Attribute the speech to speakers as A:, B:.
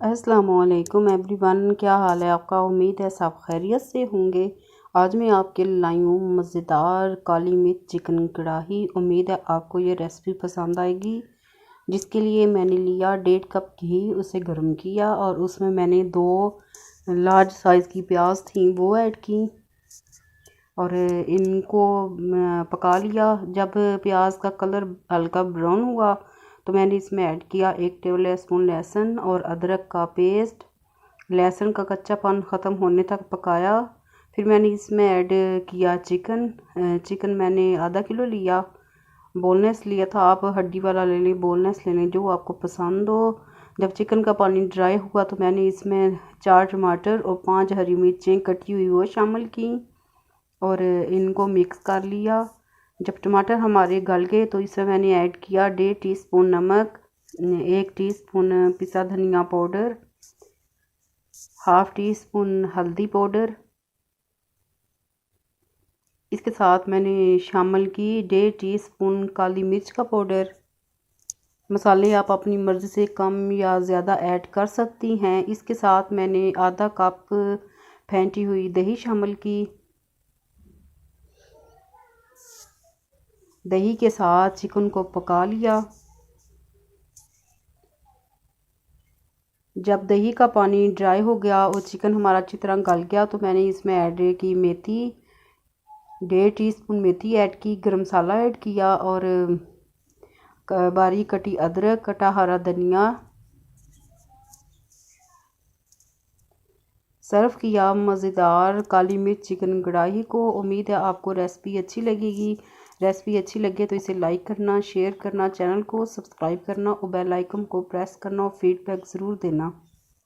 A: अस्सलामुअलैकुम एवरीवन, क्या हाल है आपका। उम्मीद है सब खैरियत से होंगे। आज मैं आपके लिए लाई हूँ मज़ेदार काली मिर्च चिकन कढ़ाई। उम्मीद है आपको ये रेसिपी पसंद आएगी। जिसके लिए मैंने लिया 1.5 कप घी, उसे गर्म किया और उसमें मैंने 2 लार्ज साइज़ की प्याज थी वो ऐड की और इनको पका लिया। जब प्याज का कलर हल्का ब्राउन हुआ तो मैंने इसमें ऐड किया 1 टेबल स्पून लहसुन और अदरक का पेस्ट। लहसुन का कच्चापन ख़त्म होने तक पकाया। फिर मैंने इसमें ऐड किया चिकन मैंने आधा किलो लिया। बोनलेस लिया था, आप हड्डी वाला ले लें, बोनलेस ले लें, जो आपको पसंद हो। जब चिकन का पानी ड्राई हुआ तो मैंने इसमें 4 टमाटर और 5 हरी मिर्चें कटी हुई वो शामिल की और इनको मिक्स कर लिया। जब टमाटर हमारे गल गए तो इसमें मैंने ऐड किया 1.5 टीस्पून नमक, 1 टीस्पून पिसा धनिया पाउडर, हाफ टी स्पून हल्दी पाउडर। इसके साथ मैंने शामिल की 1.5 टीस्पून काली मिर्च का पाउडर। मसाले आप अपनी मर्ज़ी से कम या ज़्यादा ऐड कर सकती हैं। इसके साथ मैंने आधा कप फेंटी हुई दही शामिल की। दही के साथ चिकन को पका लिया। जब दही का पानी ड्राई हो गया और चिकन हमारा अच्छी तरह गल गया तो मैंने इसमें ऐड की मेथी, 1.5 टीस्पून मेथी ऐड की, गरम मसाला ऐड किया और बारीक कटी अदरक, कटा हरा धनिया सर्व किया मज़ेदार काली मिर्च चिकन कढ़ाई को। उम्मीद है आपको रेसिपी अच्छी लगेगी। रेसिपी अच्छी लगे तो इसे लाइक करना, शेयर करना, चैनल को सब्सक्राइब करना और बेल आइकन को प्रेस करना और फीडबैक ज़रूर देना।